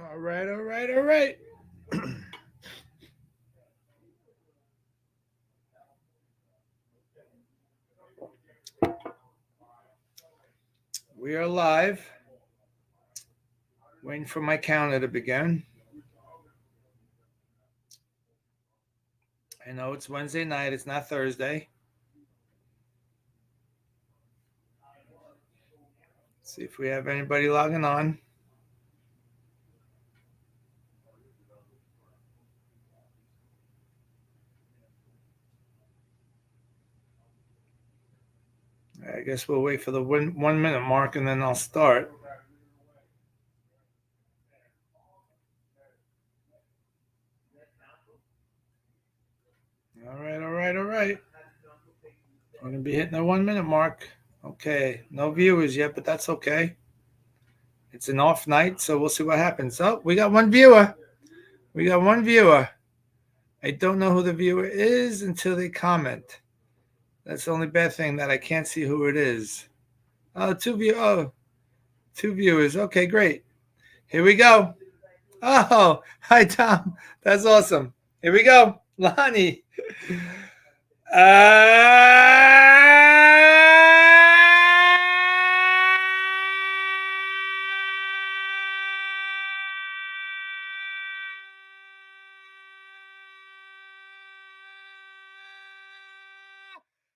All right, all right, all right. We are live. Waiting for my counter to begin. I know it's Wednesday night. It's not Thursday. Let's see if we have anybody logging on. I guess we'll wait for the 1 minute mark and then I'll start. All right, all right, all right. We're going to be hitting the 1 minute mark. Okay, no viewers yet, but that's okay. It's an off night, so we'll see what happens. Oh, we got one viewer. We got one viewer. I don't know who the viewer is until they comment. That's the only bad thing, that I can't see who it is. Oh, two viewers. Okay, great. Here we go. Oh, hi, Tom. That's awesome. Here we go. Lonnie.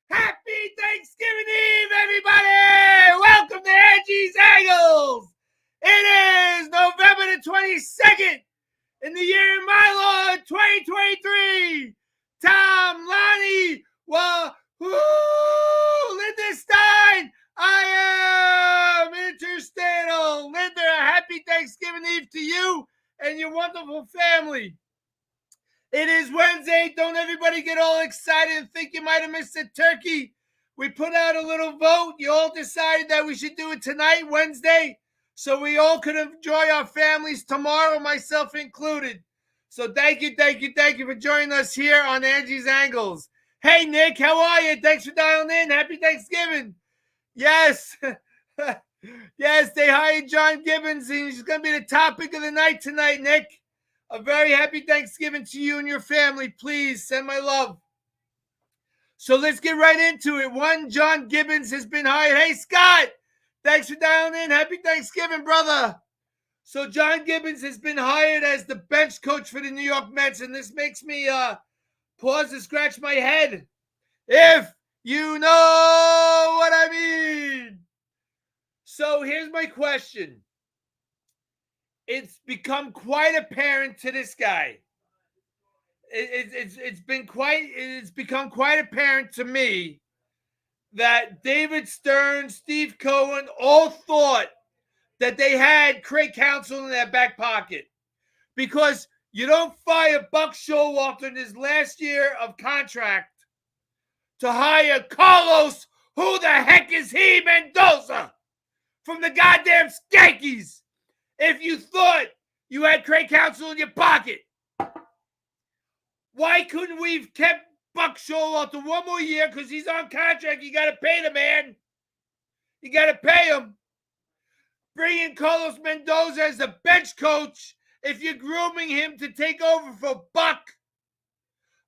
Happy Thanksgiving Eve, everybody! Welcome to Angie's Angles. It is November the 22nd in the year of my Lord 2023. Tom, Lonnie, Linda Stein, I am Interstatal. Linda, a happy Thanksgiving Eve to you and your wonderful family. It is Wednesday. Don't everybody get all excited and think you might have missed a turkey. We put out a little vote. You all decided that we should do it tonight, Wednesday, so we all could enjoy our families tomorrow, myself included. So thank you for joining us here on Angie's Angles. Hey, Nick, how are you? Thanks for dialing in. Happy Thanksgiving. Yes. Yes, they hired John Gibbons, and he's going to be the topic of the night tonight, Nick. A very happy Thanksgiving to you and your family. Please send my love. So let's get right into it. One, John Gibbons has been hired. Hey, Scott, thanks for dialing in. Happy Thanksgiving, brother. So John Gibbons has been hired as the bench coach for the New York Mets, and this makes me pause to scratch my head. If you know what I mean. So here's my question. It's become quite apparent to this guy. It's become quite apparent to me that David Stern, Steve Cohen all thought that they had Craig Counsell in their back pocket, because you don't fire Buck Showalter in his last year of contract to hire Carlos, who the heck is he, Mendoza, from the goddamn Skankies, if you thought you had Craig Counsell in your pocket. Why couldn't we have kept Buck Showalter one more year? Because he's on contract. You got to pay the man. You got to pay him. Bring in Carlos Mendoza as the bench coach if you're grooming him to take over for Buck.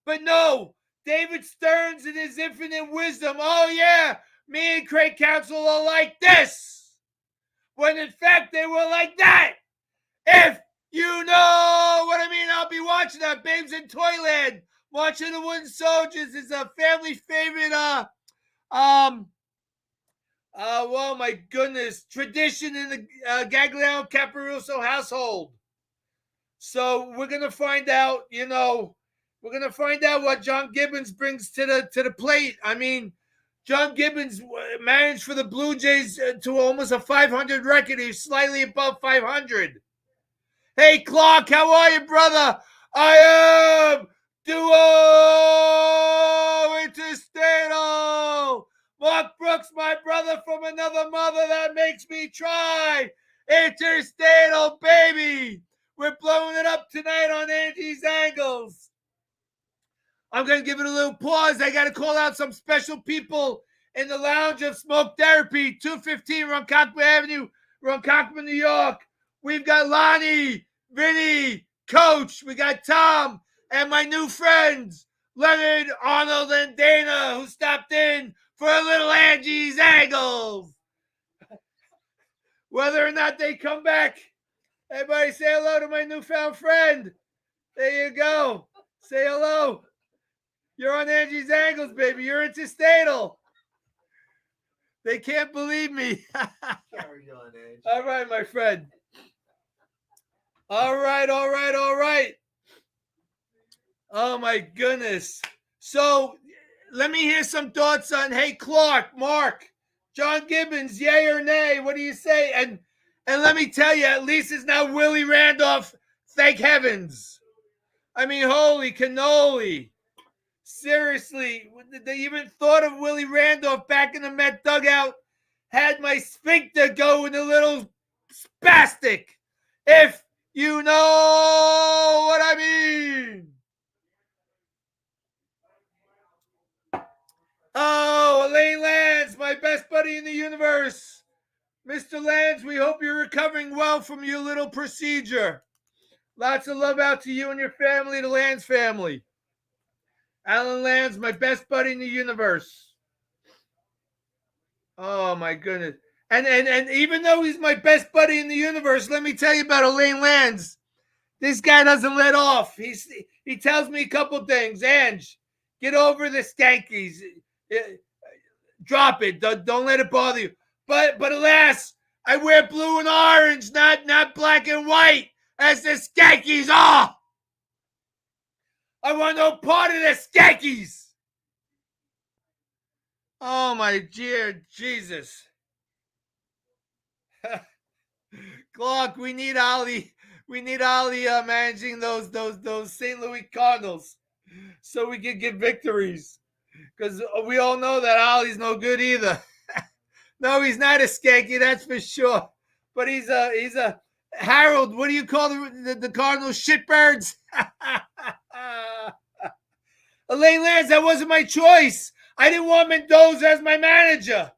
But no, David Stearns in his infinite wisdom, oh yeah, me and Craig Counsell are like this, when in fact they were like that. If you know what I mean, I'll be watching that. Babes in Toyland, watching the Wooden Soldiers is a family favorite, well, my goodness, tradition in the Gagliano Caparuso household. So we're going to find out, we're going to find out what John Gibbons brings to the plate. I mean, John Gibbons managed for the Blue Jays to almost a 500 record. He's slightly above 500. Hey, Clark, how are you, brother? I am Duo Interstatal. Mark Brooks, my brother from another mother that makes me try. Interstatal, baby. We're blowing it up tonight on Angie's Angles. I'm going to give it a little pause. I got to call out some special people in the Lounge of Smoke Therapy, 215 Ronkonkoma Avenue, Ronkonkoma, New York. We've got Lonnie, Vinny, Coach. We got Tom and my new friends, Leonard, Arnold, and Dana, who stopped in for a little Angie's Angles. Whether or not they come back, everybody say hello to my newfound friend. There you go. Say hello. You're on Angie's Angles, baby. You're interstatal. They can't believe me. Carry on, Angie. All right, my friend. All right. Oh, my goodness. So let me hear some thoughts on, hey, Clark, Mark, John Gibbons, yay or nay? What do you say? And let me tell you, at least it's not Willie Randolph. Thank heavens. I mean, holy cannoli. Seriously, they even thought of Willie Randolph back in the Met dugout. Had my sphincter going a little spastic, if you know what I mean. Oh, Elaine Lands, my best buddy in the universe. Mr. Lands, we hope you're recovering well from your little procedure. Lots of love out to you and your family, the Lands family. Alan Lands, my best buddy in the universe. Oh, my goodness. And even though he's my best buddy in the universe, let me tell you about Elaine Lands. This guy doesn't let off. He tells me a couple things. Ange, get over the skankies. Drop it. Don't let it bother you. But alas, I wear blue and orange, not black and white, as the skankies are. I want no part of the skankies. Oh, my dear Jesus. Clark, we need Ollie. We need Ollie managing those St. Louis Cardinals so we can get victories. Because we all know that Ollie's no good either. No, he's not a skanky, that's for sure. But he's a Harold. What do you call the Cardinals? Shitbirds. Elaine Lands, that wasn't my choice. I didn't want Mendoza as my manager.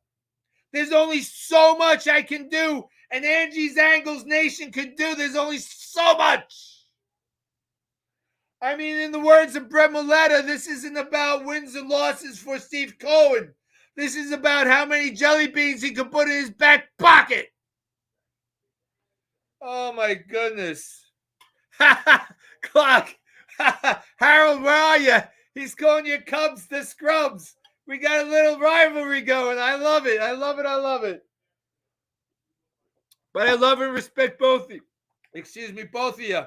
There's only so much I can do, and Angie's Angles Nation could do. There's only so much. I mean, in the words of Brett Milletta, this isn't about wins and losses for Steve Cohen. This is about how many jelly beans he can put in his back pocket. Oh, my goodness. Clock. Harold, where are you? He's calling you Cubs to Scrubs. We got a little rivalry going. I love it. But I love and respect both of you. Both of you.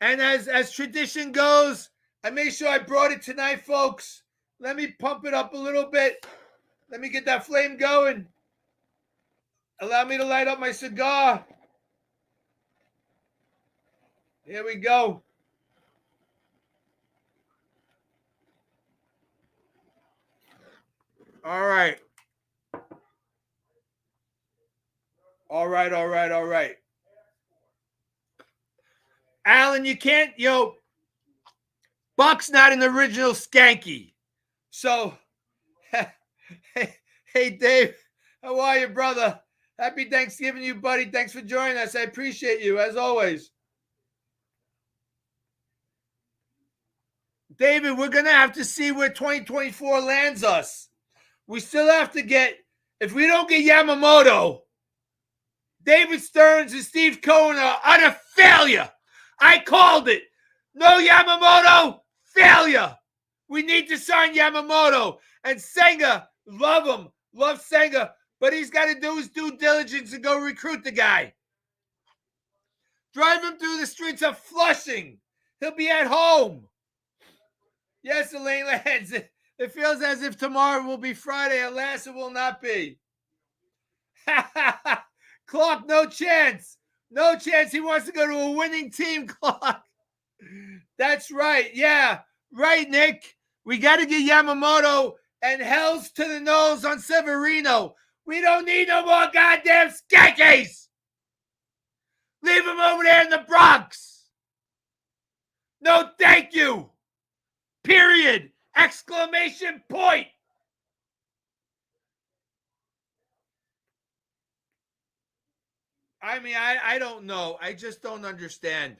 And as tradition goes, I made sure I brought it tonight, folks. Let me pump it up a little bit. Let me get that flame going. Allow me to light up my cigar. Here we go. All right. Alan, you can't, Buck's not an original skanky. So, hey, Dave, how are you, brother? Happy Thanksgiving, you buddy. Thanks for joining us. I appreciate you, as always. David, we're going to have to see where 2024 lands us. We still have to get, if we don't get Yamamoto, David Stearns and Steve Cohen are utter failure. I called it. No Yamamoto, failure. We need to sign Yamamoto. And Senga, love him. Love Senga. But he's got to do his due diligence and go recruit the guy. Drive him through the streets of Flushing. He'll be at home. Yes, Elaine Lands. It feels as if tomorrow will be Friday. Alas, it will not be. Clark, no chance. No chance. He wants to go to a winning team, Clark. That's right. Yeah. Right, Nick. We got to get Yamamoto and hells to the nose on Severino. We don't need no more goddamn skankies. Leave him over there in the Bronx. No, thank you. Period. Exclamation point. I mean, I don't know. I just don't understand.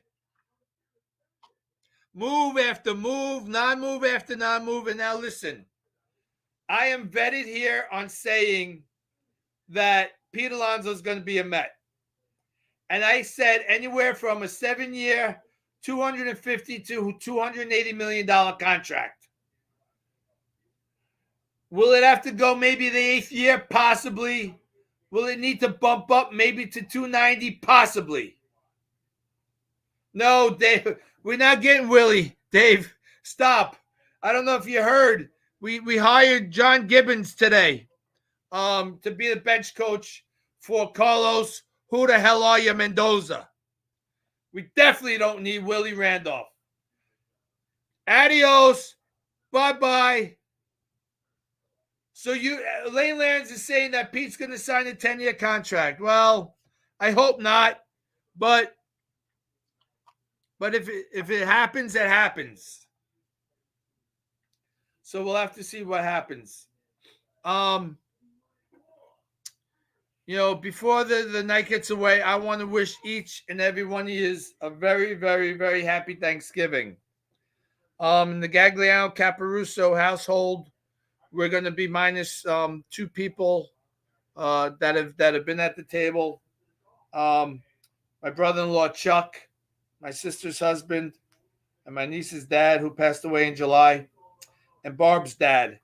Move after move, non-move after non-move. And now listen, I am vetted here on saying that Pete Alonso is going to be a Met. And I said anywhere from a 7-year, $250 to $280 million contract. Will it have to go maybe the 8th year? Possibly. Will it need to bump up maybe to 290? Possibly. No, Dave, we're not getting Willie. Dave, stop. I don't know if you heard. We hired John Gibbons today to be the bench coach for Carlos. Who the hell are you, Mendoza? We definitely don't need Willie Randolph. Adios. Bye-bye. So Lane Lands is saying that Pete's going to sign a 10-year contract. Well, I hope not. But if it happens, it happens. So we'll have to see what happens. Before the night gets away, I want to wish each and every one of you a very, very, very happy Thanksgiving. In the Gagliano Caparuso household, we're going to be minus 2 people that have been at the table. My brother-in-law Chuck, my sister's husband, and my niece's dad, who passed away in July, and Barb's dad,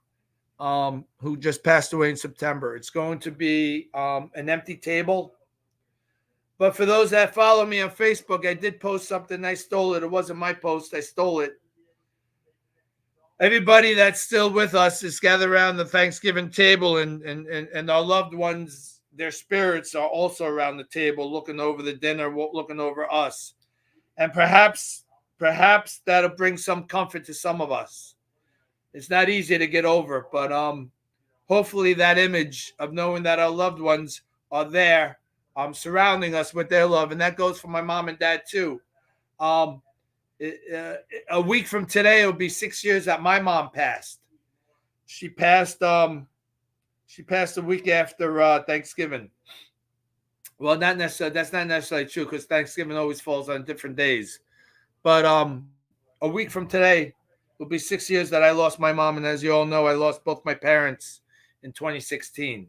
who just passed away in September. It's going to be an empty table. But for those that follow me on Facebook, I did post something. I stole it. It wasn't my post. I stole it. Everybody that's still with us is gathered around the Thanksgiving table, and our loved ones, their spirits are also around the table, looking over the dinner, looking over us. And perhaps that'll bring some comfort to some of us. It's not easy to get over, but hopefully that image of knowing that our loved ones are there, surrounding us with their love, and that goes for my mom and dad too. A week from today, it'll be 6 years that my mom passed. She passed a week after Thanksgiving. Well, not necessarily. That's not necessarily true because Thanksgiving always falls on different days. But a week from today will be 6 years that I lost my mom, and as you all know, I lost both my parents in 2016.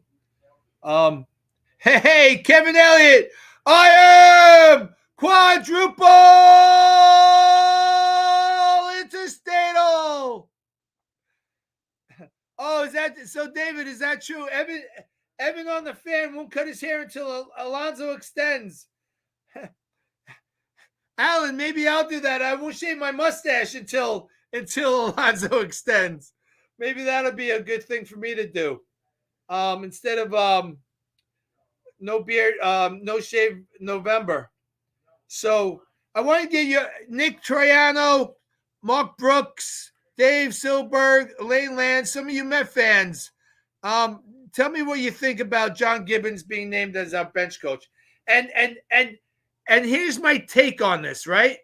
Hey, Kevin Elliott, I am quadruple interstatal. Oh, is that so, David? Is that true? Evan on the fan won't cut his hair until Alonso extends. Alan, maybe I'll do that. I won't shave my mustache until Alonso extends. Maybe that'll be a good thing for me to do. Instead of no beard, no shave November. So I want to get you Nick Troiano, Mark Brooks, Dave Silberg, Elaine Land, some of you Met fans. Tell me what you think about John Gibbons being named as our bench coach. And here's my take on this, right?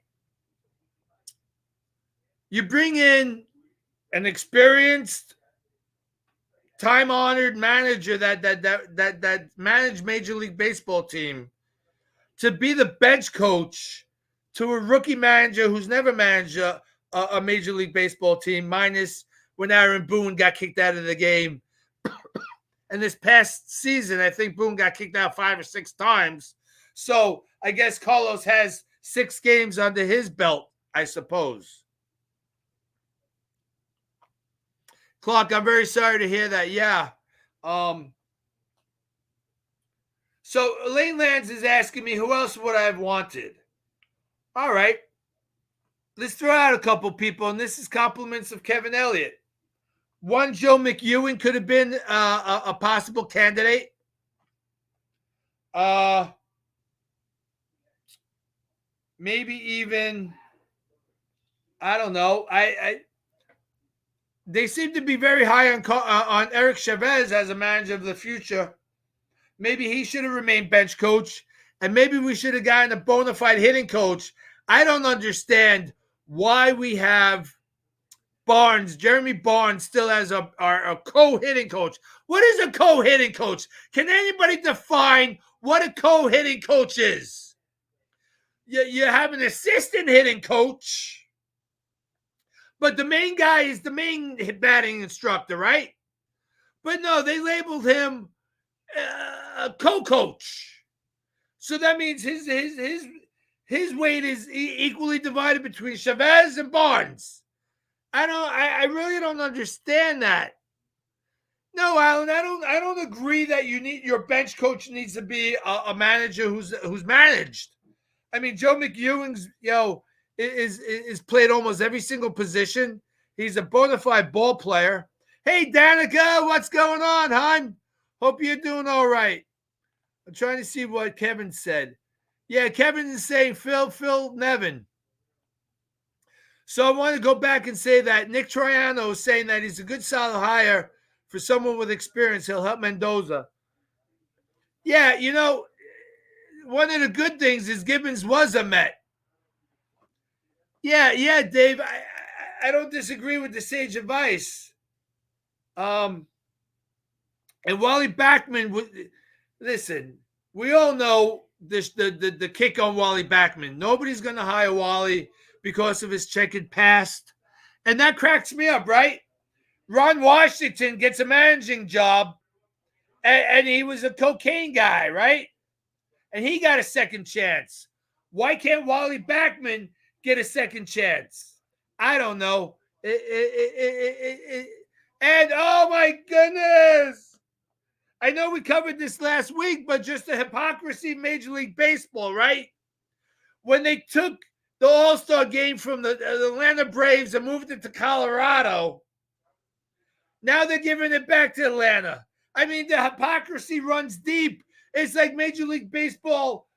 You bring in an experienced, time-honored manager that managed Major League Baseball team to be the bench coach to a rookie manager who's never managed a Major League Baseball team, minus when Aaron Boone got kicked out of the game. And this past season, I think Boone got kicked out 5 or 6 times. So I guess Carlos has 6 games under his belt, I suppose. Clark, I'm very sorry to hear that. Yeah. So Elaine Lands is asking me, who else would I have wanted? All right. Let's throw out a couple people, and this is compliments of Kevin Elliott. One, Joe McEwen could have been a possible candidate. Maybe even, I don't know. They seem to be very high on Eric Chavez as a manager of the future. Maybe he should have remained bench coach, and maybe we should have gotten a bona fide hitting coach. I don't understand why we have Jeremy Barnes, still has a co-hitting coach. What is a co-hitting coach? Can anybody define what a co-hitting coach is? You have an assistant hitting coach, but the main guy is the main batting instructor, right? But no, they labeled him a co-coach. So that means his weight is equally divided between Chavez and Barnes. I really don't understand that. No, Alan, I don't agree that your bench coach needs to be a manager who's managed. I mean, Joe McEwing's is played almost every single position. He's a bona fide ball player. Hey, Danica, what's going on, hon? Hope you're doing all right. I'm trying to see what Kevin said. Yeah, Kevin is saying Phil Nevin. So I want to go back and say that Nick Troiano is saying that he's a good solid hire for someone with experience. He'll help Mendoza. Yeah, one of the good things is Gibbons was a Met. Yeah, Dave. I don't disagree with the sage advice. And Wally Backman, listen, we all know this the kick on Wally Backman. Nobody's going to hire Wally because of his checkered past. And that cracks me up, right? Ron Washington gets a managing job, and he was a cocaine guy, right? And he got a second chance. Why can't Wally Backman get a second chance? I don't know. And oh my goodness, I know we covered this last week, but just the hypocrisy of Major League Baseball, right? When they took the All-Star game from the Atlanta Braves and moved it to Colorado, now they're giving it back to Atlanta. I mean, the hypocrisy runs deep. It's like Major League Baseball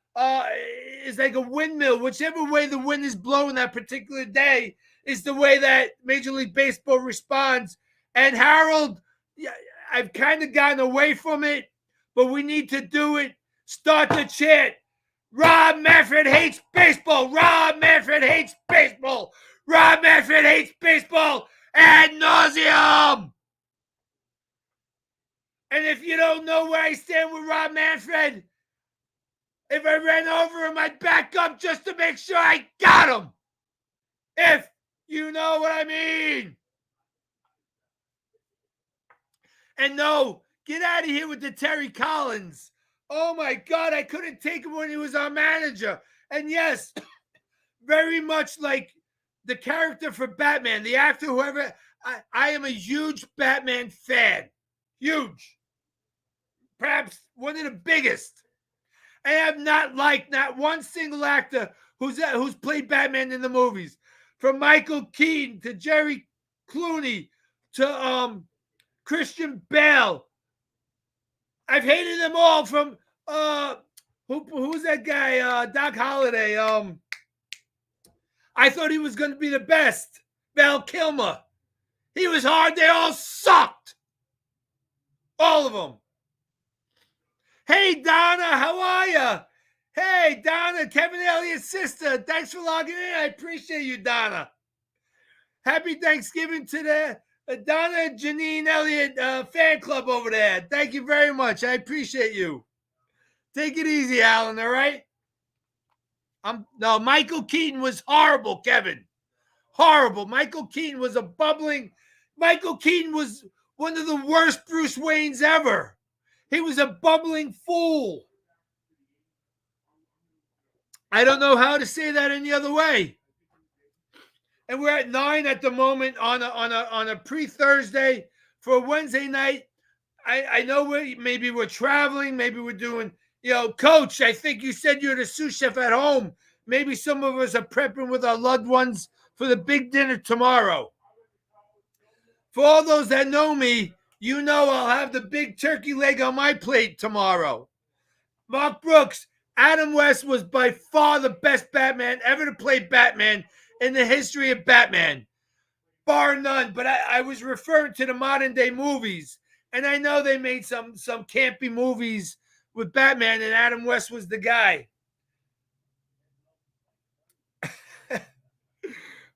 is like a windmill. Whichever way the wind is blowing that particular day is the way that Major League Baseball responds. And Harold, I've kind of gotten away from it, but we need to do it. Start the chant. Rob Manfred hates baseball. Rob Manfred hates baseball. Rob Manfred hates baseball ad nauseum. And if you don't know where I stand with Rob Manfred, if I ran over him, I'd back up just to make sure I got him. If you know what I mean. And no, get out of here with the Terry Collins. Oh my God, I couldn't take him when he was our manager. And yes, very much like the character for Batman, the actor, whoever. I am a huge Batman fan. Huge. Perhaps one of the biggest. I have not liked not one single actor who's played Batman in the movies. From Michael Keaton to Jerry Clooney to Christian Bale. I've hated them all from who's that guy? Doc Holliday. I thought he was going to be the best. Val Kilmer. He was hard. They all sucked. All of them. Hey, Donna, how are you? Hey, Donna, Kevin Elliott's sister. Thanks for logging in. I appreciate you, Donna. Happy Thanksgiving to the Donna Janine Elliott fan club over there. Thank you very much. I appreciate you. Take it easy, Alan, all right? No, Michael Keaton was horrible, Kevin. Horrible. Michael Keaton was Michael Keaton was one of the worst Bruce Waynes ever. He was a bumbling fool. I don't know how to say that any other way. And we're at 9 at the moment on a pre-Thursday for Wednesday night. I know maybe we're traveling, maybe we're doing, Coach, I think you said you're the sous chef at home. Maybe some of us are prepping with our loved ones for the big dinner tomorrow. For all those that know me, I'll have the big turkey leg on my plate tomorrow. Mark Brooks, Adam West was by far the best Batman ever to play Batman in the history of Batman. Bar none, but I was referring to the modern day movies. And I know they made some campy movies with Batman, and Adam West was the guy.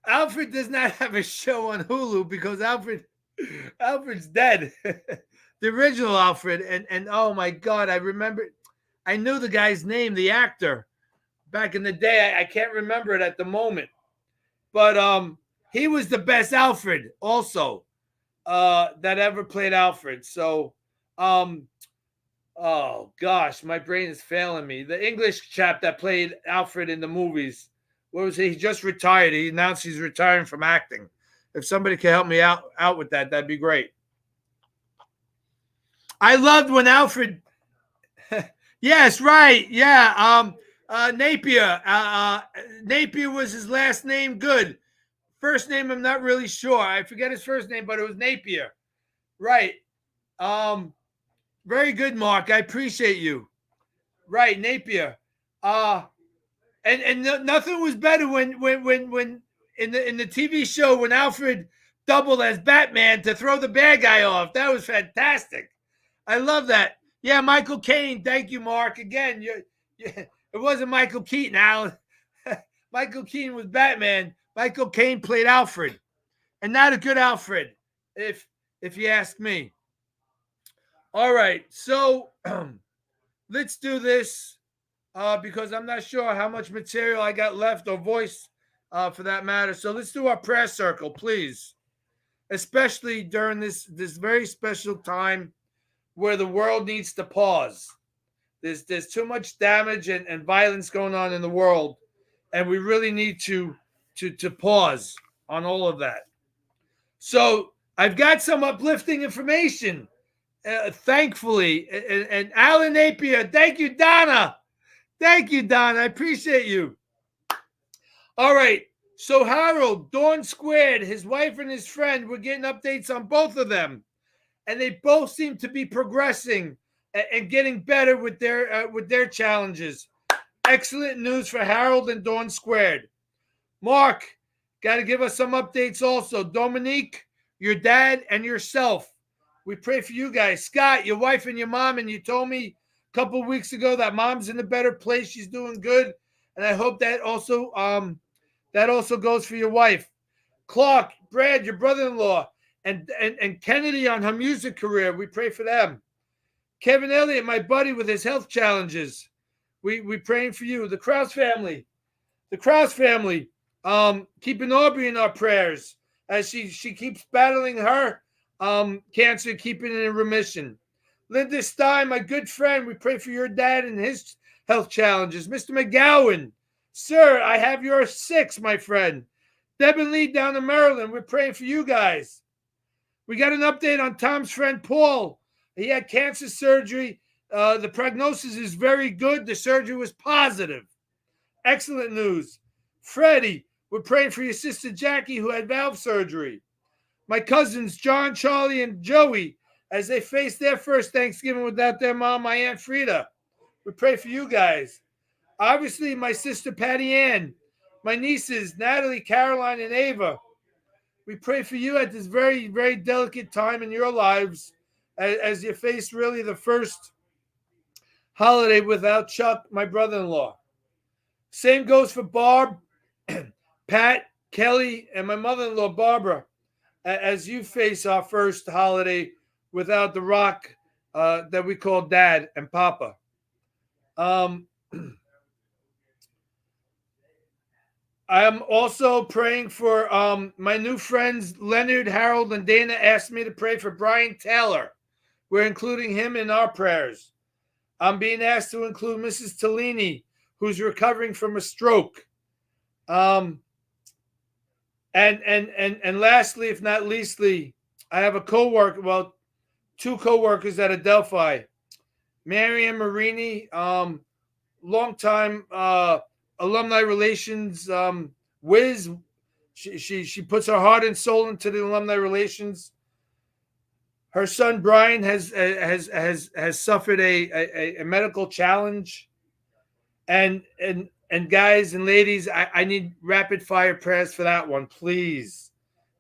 Alfred does not have a show on Hulu because Alfred's dead. The original Alfred, and oh my God, I knew the guy's name, the actor back in the day. I can't remember it at the moment, but he was the best Alfred also that ever played Alfred. So oh gosh, my brain is failing me. The English chap that played Alfred in the movies, what was he? He just retired. He announced he's retiring from acting. If somebody can help me out with that, that'd be great. I loved when Alfred. Yes, right. Yeah. Napier. Napier was his last name. Good. First name, I'm not really sure. I forget his first name, but it was Napier. Right. Um, Very good, Mark. I appreciate you. Right, Napier. And nothing was better when in the TV show when Alfred doubled as Batman to throw the bad guy off. That was fantastic. I love that. Yeah, Michael Caine. Thank you, Mark. Again, it wasn't Michael Keaton, Alan. Michael Keaton was Batman. Michael Caine played Alfred, and not a good Alfred, if you ask me. All right, so let's do this because I'm not sure how much material I got left or voice for that matter. So let's do our prayer circle, please, especially during this very special time where the world needs to pause. There's too much damage and violence going on in the world, and we really need to pause on all of that. So I've got some uplifting information. Thankfully, and Alan Napier, thank you, Donna. Thank you, Donna. I appreciate you. All right. So Harold, Dawn Squared, his wife and his friend, we're getting updates on both of them, and they both seem to be progressing and getting better with their challenges. Excellent news for Harold and Dawn Squared. Mark, got to give us some updates also. Dominique, your dad, and yourself. We pray for you guys. Scott, your wife and your mom, and you told me a couple of weeks ago that mom's in a better place. She's doing good. And I hope that also goes for your wife. Clark, Brad, your brother-in-law, and Kennedy on her music career. We pray for them. Kevin Elliott, my buddy with his health challenges. We praying for you. The Krause family. Keeping Aubrey in our prayers as she keeps battling her cancer, keeping it in remission. Linda Stein, my good friend, we pray for your dad and his health challenges. Mr. McGowan, sir, I have your 6, my friend. Deb and Lee down in Maryland, we're praying for you guys. We got an update on Tom's friend Paul. He had cancer surgery. The prognosis is very good. The surgery was positive. Excellent news. Freddie, we're praying for your sister Jackie, who had valve surgery. My cousins, John, Charlie, and Joey, as they face their first Thanksgiving without their mom, my Aunt Frida. We pray for you guys. Obviously, my sister Patty Ann, my nieces, Natalie, Caroline, and Ava. We pray for you at this very, very delicate time in your lives as you face really the first holiday without Chuck, my brother-in-law. Same goes for Barb, Pat, Kelly, and my mother-in-law, Barbara, as you face our first holiday without the rock that we call Dad and Papa. I'm also praying for my new friends, Leonard, Harold, and Dana asked me to pray for Brian Taylor. We're including him in our prayers. I'm being asked to include Mrs. Tellini, who's recovering from a stroke. And lastly, if not leastly, I have a coworker, well, 2 coworkers at Adelphi. Marianne Marini, longtime alumni relations whiz. She puts her heart and soul into the alumni relations. Her son Brian has suffered a medical challenge, and guys and ladies, I need rapid fire prayers for that one, please.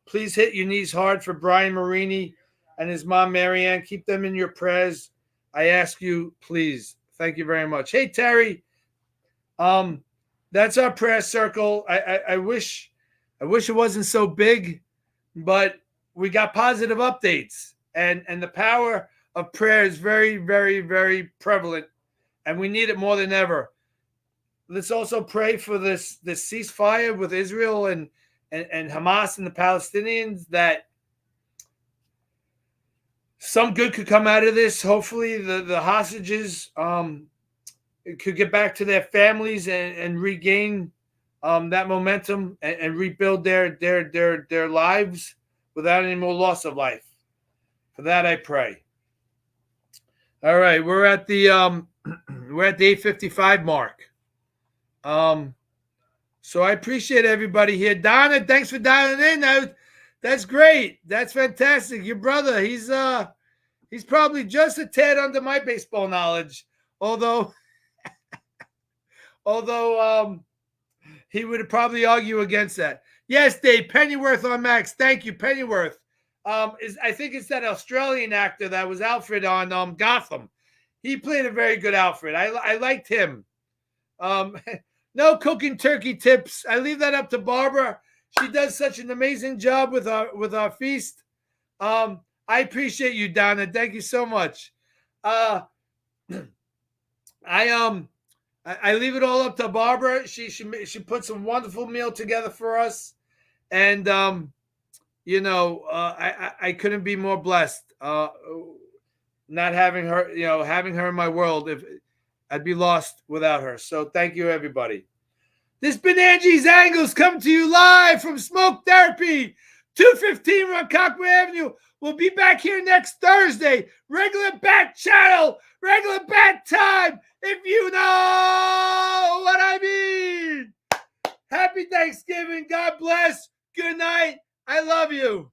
Please hit your knees hard for Brian Marini and his mom Marianne. Keep them in your prayers. I ask you, please. Thank you very much. Hey Terry, that's our prayer circle. I wish I wish it wasn't so big, but we got positive updates, and the power of prayer is very, very, very prevalent, and we need it more than ever. Let's also pray for this ceasefire with Israel and Hamas and the Palestinians, that some good could come out of this. Hopefully, the hostages could get back to their families and regain that momentum and rebuild their lives without any more loss of life. For that, I pray. All right, we're at the 8:55 mark. So I appreciate everybody here. Donna, thanks for dialing in. That's great. That's fantastic. Your brother, he's probably just a tad under my baseball knowledge, although he would probably argue against that. Yes, Dave, Pennyworth on Max. Thank you, Pennyworth. I think it's that Australian actor that was Alfred on Gotham. He played a very good Alfred. I liked him. No cooking turkey tips. I leave that up to Barbara. She does such an amazing job with our feast. I appreciate you, Donna. Thank you so much. I leave it all up to Barbara. She put some wonderful meal together for us, and I couldn't be more blessed. Not having her, having her in my world, if I'd be lost without her. So thank you, everybody. This has been Angie's Angles, coming to you live from Smoke Therapy, 215 Ronkonkoma Avenue. We'll be back here next Thursday. Regular bat channel, regular bat time, if you know what I mean. Happy Thanksgiving. God bless. Good night. I love you.